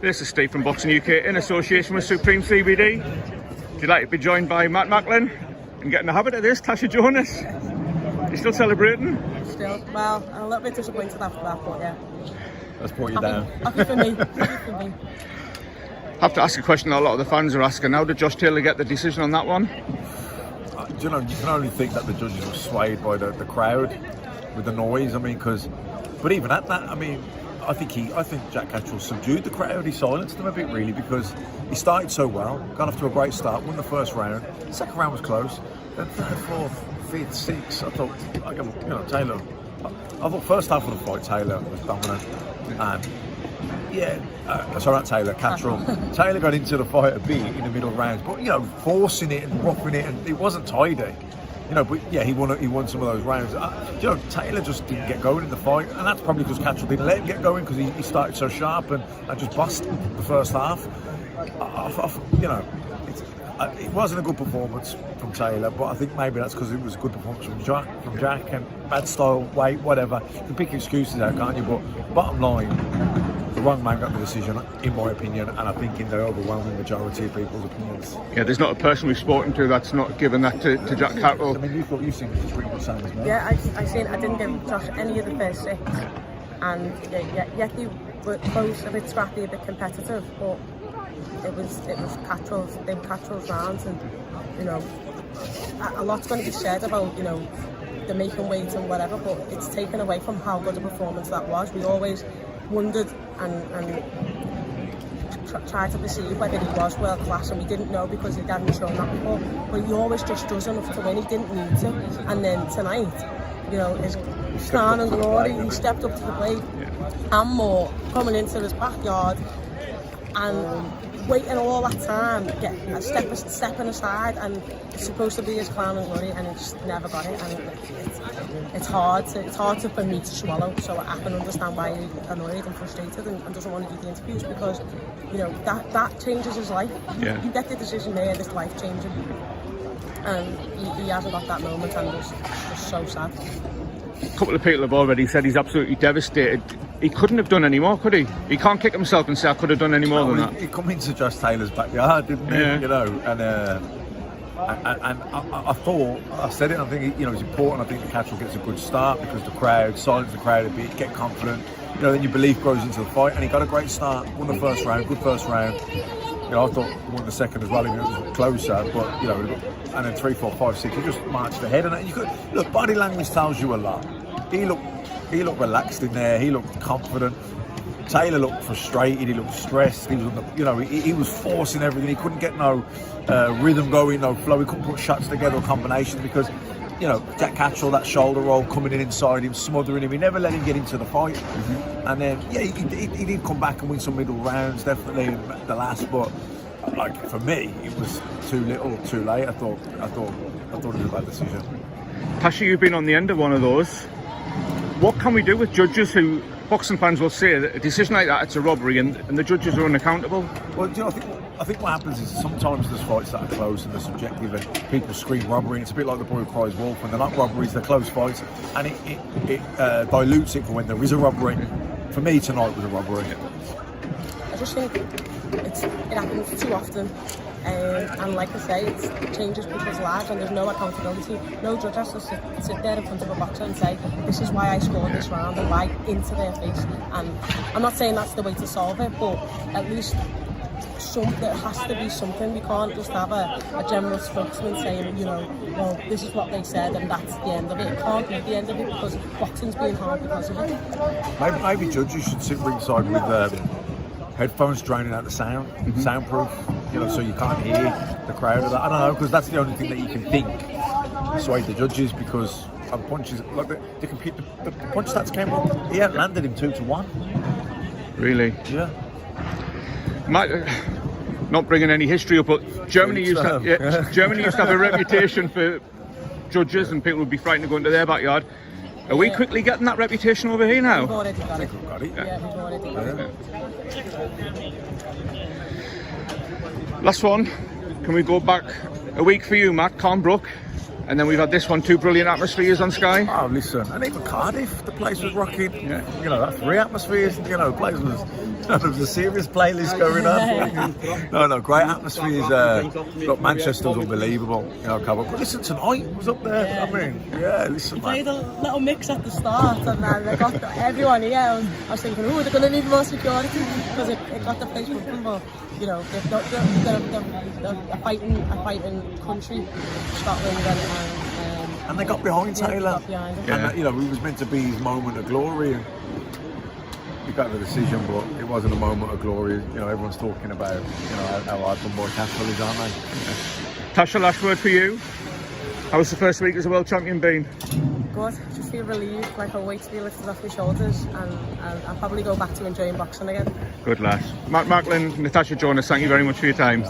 This is Steve from Boxing UK in association with Supreme CBD. Delighted to be joined by Matt Macklin and getting the habit of this, Tasha Jonas. You still celebrating? Still, well, I'm a little bit disappointed after that, but yeah. Let's put you down. Happy for me. Happy for me. I have to ask a question a lot of the fans are asking. How did Josh Taylor get the decision on that one? Do you know, you can only think that the judges were swayed by the crowd with the noise. I mean, but even at that, I mean, I think Jack Catterall subdued the crowd. He silenced them a bit, really, because he started so well, got off to a great start, won the first round. The second round was close. Then third, fourth, fifth, sixth. I thought, Taylor. I thought first half of the fight, Taylor was dominant. And sorry, not Taylor, Catterall. Taylor got into the fight a bit in the middle rounds, but forcing it and roughing it, and it wasn't tidy. But yeah, he won some of those rounds. Taylor just didn't get going in the fight, and that's probably because Catterall didn't let him get going because he started so sharp and just bust the first half. It wasn't a good performance from Taylor, but I think maybe that's because it was a good performance from Jack and bad style, weight, whatever. You can pick excuses out, can't you? But bottom line, the wrong man got the decision, in my opinion, and I think in the overwhelming majority of people's opinions. Yeah, there's not a person we've spoken to that's not given that to Jack Catterall. I mean, you seem to pretty much same as me. Yeah, I didn't give Josh any of the first six, and yet they were close, a bit scrappy, a bit competitive, but it was Catterall's rounds, and a lot's going to be said about the making weight and whatever, but it's taken away from how good a performance that was. We always wondered and tried to perceive whether he was world class, and we didn't know because he hadn't shown that before. But he always just does enough to win. He didn't need to, and then tonight, his crown and glory, he stepped up to the plate and more, coming into his backyard and waiting all that time, get a stepping aside, and it's supposed to be his crown and glory, and he just never got it. And it's hard for me to swallow. So I can understand why he's annoyed and frustrated and doesn't want to do the interviews, because that changes his life. Yeah. You get the decision there, it's life changing, and he hasn't got that moment, and it's just so sad. A couple of people have already said he's absolutely devastated. He couldn't have done any more, could he? He can't kick himself and say, I could have done any more than that. He come into Josh Taylor's backyard, didn't he? Yeah. And I thought, I said it, I think it's important. I think the Catterall gets a good start because the crowd, silence the crowd a bit, get confident. Then your belief grows into the fight, and he got a great start, won the first round, good first round. I thought he won the second as well, even if it was closer, but and then 3, 4, 5, 6, he just marched ahead. And you could look, body language tells you a lot. He looked relaxed in there. He looked confident. Taylor looked frustrated. He looked stressed. He was, he was forcing everything. He couldn't get no rhythm going, no flow. He couldn't put shots together or combinations because, Jack Catterall, that shoulder roll coming in inside him, smothering him. He never let him get into the fight. Mm-hmm. And then, he did come back and win some middle rounds, definitely in the last. But for me, it was too little, too late. I thought it was a bad decision. Tasha, you've been on the end of one of those. What can we do with judges who, boxing fans will say that a decision like that, it's a robbery, and the judges are unaccountable? Well, I think what happens is sometimes there's fights that are close and they're subjective, and people scream robbery, and it's a bit like the boy who cries wolf. When they're not robberies, they're close fights, and it dilutes it for when there is a robbery. For me, tonight was a robbery. I just think it happens too often. And like I say, it changes people's lives, and there's no accountability. No judge has to sit there in front of a boxer and say, this is why I scored this round, and lie into their face. And I'm not saying that's the way to solve it, but at least there has to be something. We can't just have a general spokesman saying, well, this is what they said and that's the end of it. It can't be the end of it, because boxing's being hard because of it. Maybe judges should sit ringside with headphones drowning out the sound, soundproof, so you can't hear the crowd of that. I don't know, because that's the only thing that you can think swayed the judges, because of punches, like the punch stats came up, he hadn't landed him 2-1. Really? Yeah. Not bringing any history up, but Germany used to have a reputation for judges, and people would be frightened to go into their backyard. Are we quickly getting that reputation over here now? We've already got it. Yeah, we've already got it. Last one. Can we go back a week for you, Matt? Calmbrook. And then we've had this one, 2 brilliant atmospheres on Sky. Oh, listen, and even Cardiff, the place was rocking. Yeah. You know, that's 3 atmospheres. You know, the place was, there was a serious playlist going on. No, great atmospheres. Look, Manchester was unbelievable. You know, cover. But listen, tonight was up there. Yeah. I mean, yeah, listen, We man. played a little mix at the start, and then they got everyone here. I was thinking, oh, they're going to need more security because it got the place pumping. But you know, they're a fighting country, Scotland, And they got behind Taylor. got behind him. And you know, it was meant to be his moment of glory. And he got the decision, but it wasn't a moment of glory. You know, everyone's talking about, you know, how hard boy Catterall is, aren't they? Tasha, last word for you. How's the first week as a world champion been? Good. Just feel relieved, like a weight to be lifted off my shoulders, and I'll probably go back to enjoying boxing again. Good lass. Macklin and Tasha Jonas, thank you very much for your time.